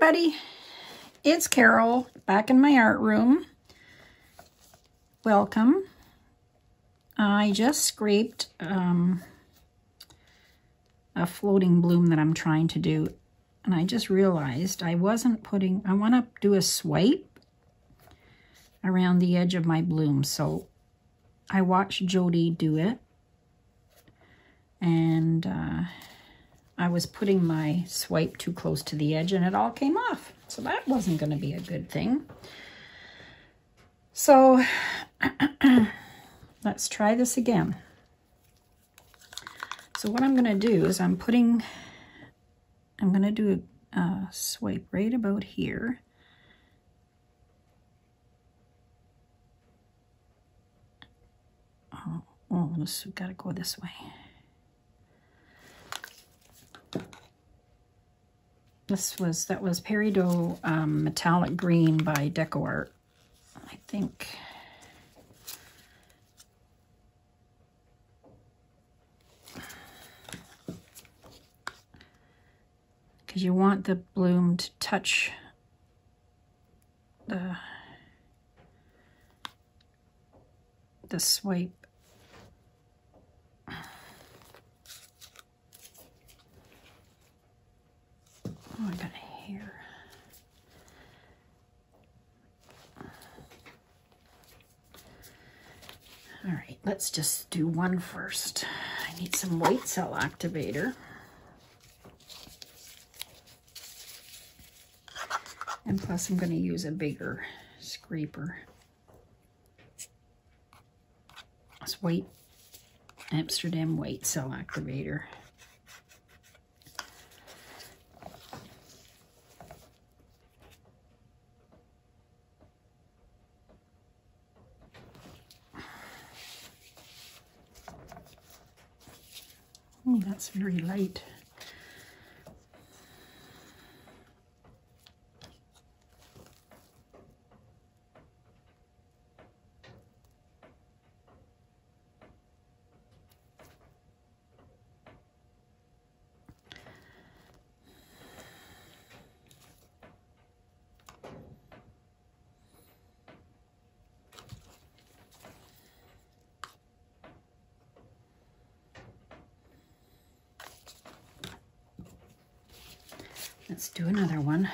everybody, it's Carol back in my art room. Welcome. I just scraped a floating bloom that I'm trying to do, and I just realized I want to do a swipe around the edge of my bloom. So I watched Jody do it, and I was putting my swipe too close to the edge and it all came off. So that wasn't going to be a good thing. So let's try this again. So what I'm going to do is I'm going to do a swipe right about here. Oh, this got to go this way. That was Peridot Metallic Green by Deco Art, I think. Because you want the bloom to touch the swipe. Oh, I got a hair. All right, let's just do one first. I need some white cell activator. And plus I'm going to use a bigger scraper. It's white, Amsterdam white cell activator. Oh, that's very light. Let's do another one.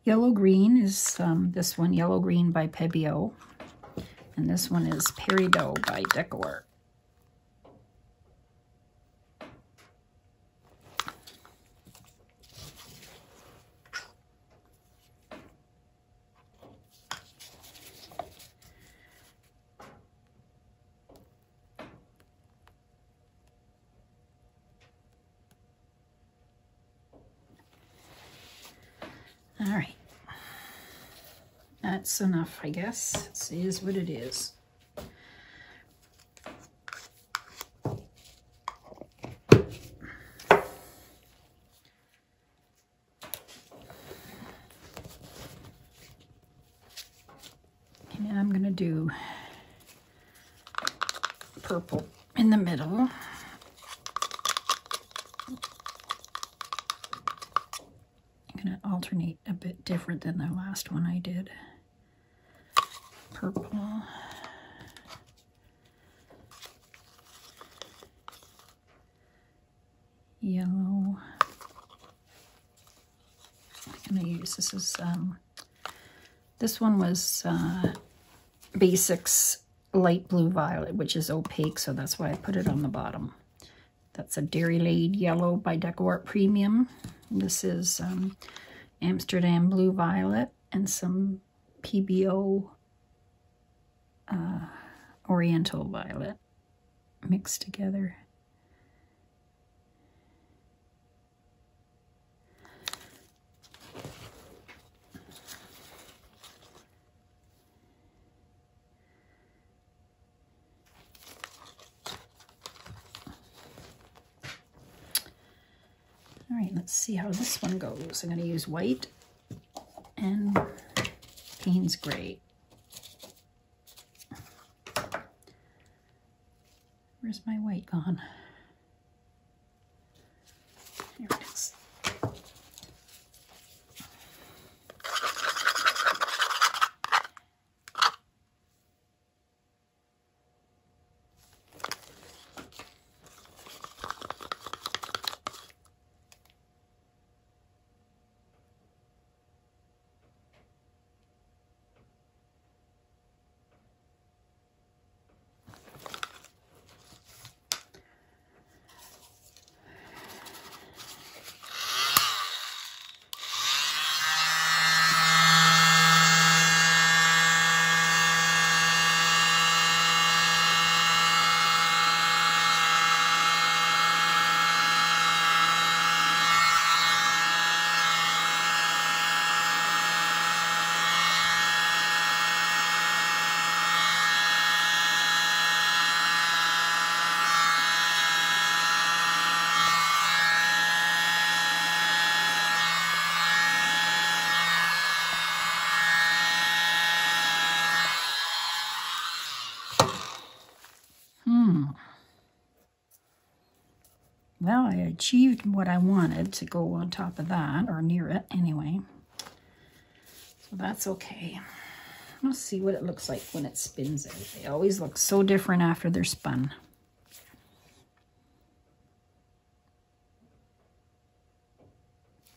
Yellow green is this one, Yellow Green by Pebeo. And this one is Peridot by Deco Art. All right. That's enough, I guess. It is what it is. And I'm going to do purple in the middle. I'm going to alternate a bit different than the last one I did. Purple. Yellow. I'm going to use, this one was Basics light blue violet, which is opaque, so that's why I put it on the bottom. That's a Dairy Laid Yellow by DecoArt Premium. This is Amsterdam Blue Violet and some PBO Oriental Violet mixed together. All right, let's see how this one goes. I'm going to use white and Payne's Gray. Where's my white gone? Here it is. Well, I achieved what I wanted to go on top of that, or near it anyway. So that's okay. Let's see what it looks like when it spins out. They always look so different after they're spun.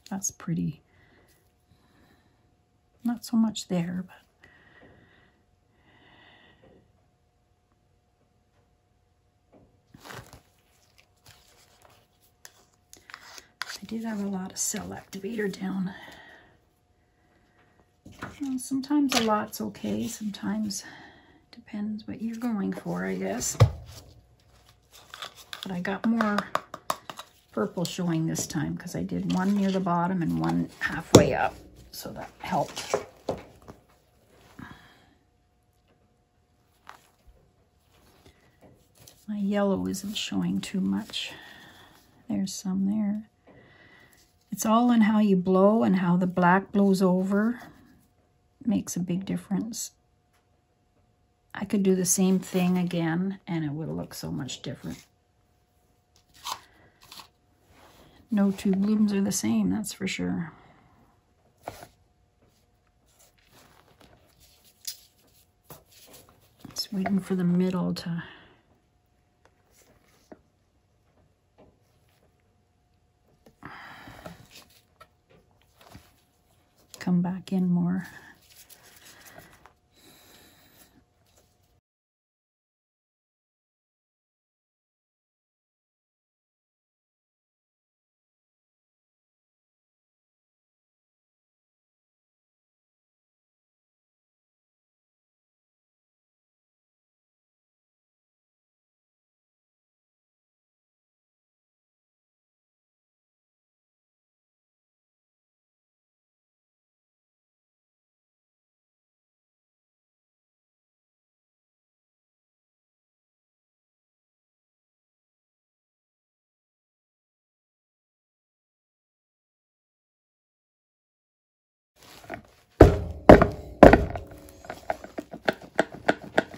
That's pretty. Not so much there, but I did have a lot of cell activator down. Well, sometimes a lot's okay, sometimes depends what you're going for, I guess. But I got more purple showing this time because I did one near the bottom and one halfway up, so that helped. My yellow isn't showing too much. There's some there. It's all in how you blow and how the black blows over. Makes a big difference. I could do the same thing again and it would look so much different. No two blooms are the same, that's for sure. Just waiting for the middle to come back in more.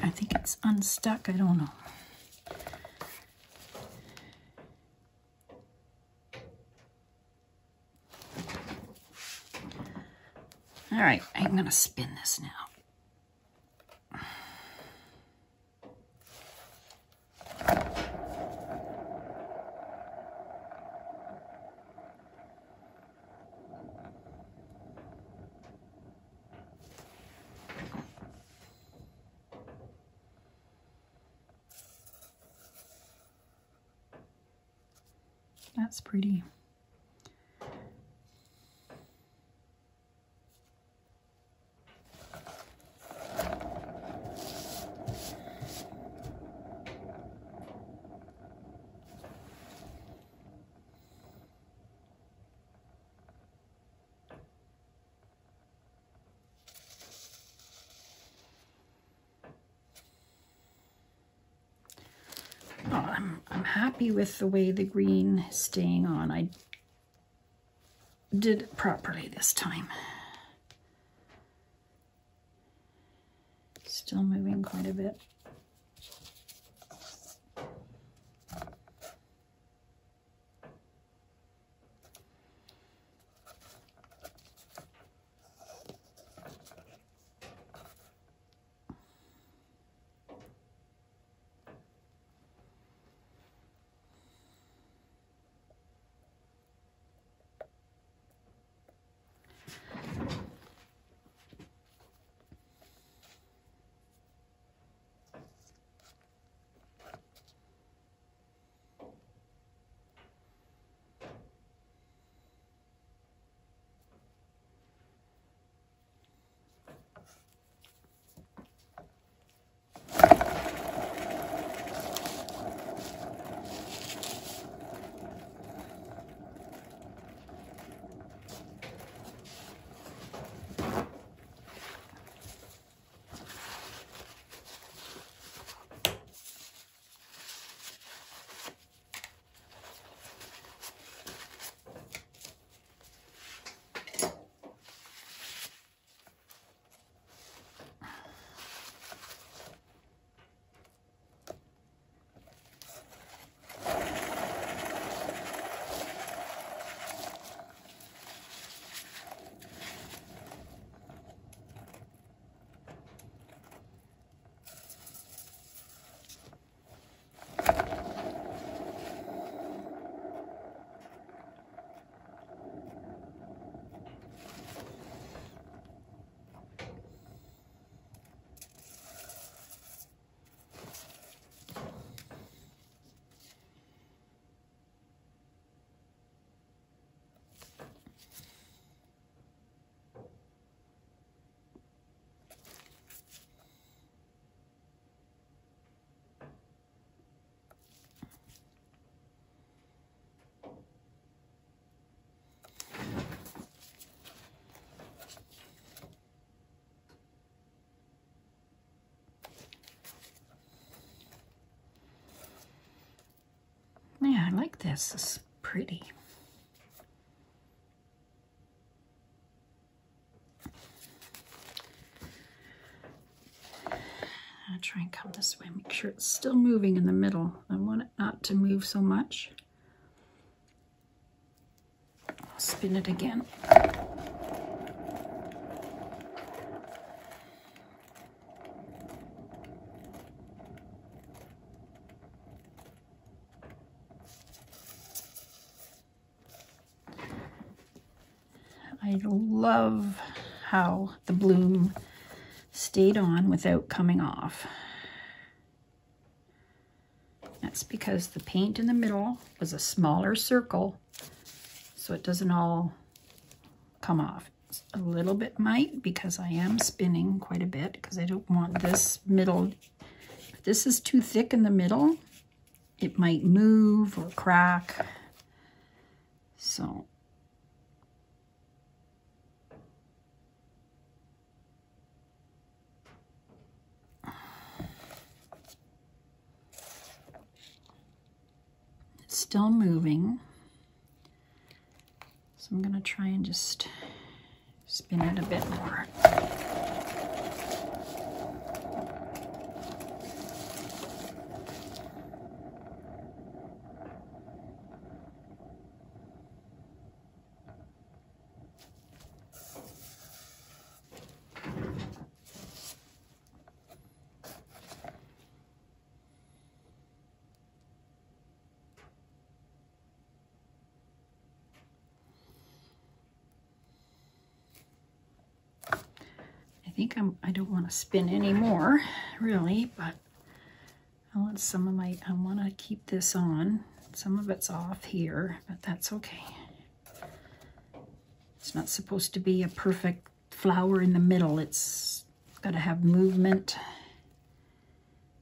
I think it's unstuck, I don't know. All right, I'm gonna spin this now. That's pretty. I'm happy with the way the green is staying on. I did it properly this time. Still moving quite a bit. Yeah, I like this. It's pretty. I'll try and come this way, make sure it's still moving in the middle. I want it not to move so much. I'll spin it again. I love how the bloom stayed on without coming off. That's because the paint in the middle was a smaller circle, so it doesn't all come off. A little bit might, because I am spinning quite a bit, because I don't want this middle. If this is too thick in the middle, it might move or crack. So it's still moving. So I'm going to try and just spin it a bit more. I don't want to spin anymore, really, but I want I want to keep this on Some of it's off here, but that's okay. It's not supposed to be a perfect flower in the middle. It's got to have movement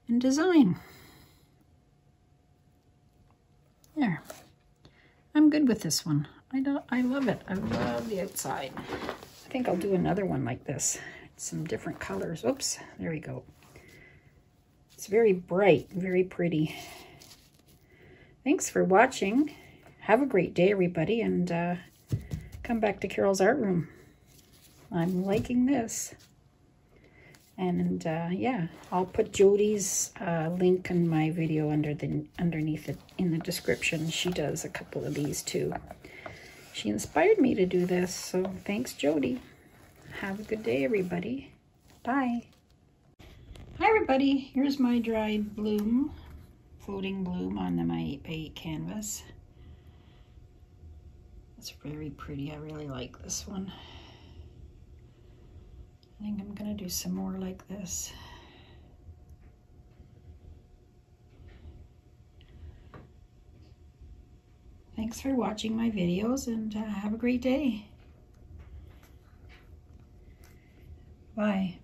and design. There. I'm good with this one. I love it. I love the outside. I think I'll do another one like this. Some different colors. Oops, there we go. It's very bright, very pretty. Thanks for watching. Have a great day, everybody, and come back to Carol's Art Room. I'm liking this. And yeah, I'll put Jody's link in my video underneath it in the description. She does a couple of these too. She inspired me to do this, so thanks, Jody. Have a good day, everybody. Bye. Hi, everybody. Here's my dried bloom, floating bloom on my 8x8 canvas. It's very pretty. I really like this one. I think I'm going to do some more like this. Thanks for watching my videos, and have a great day. Bye.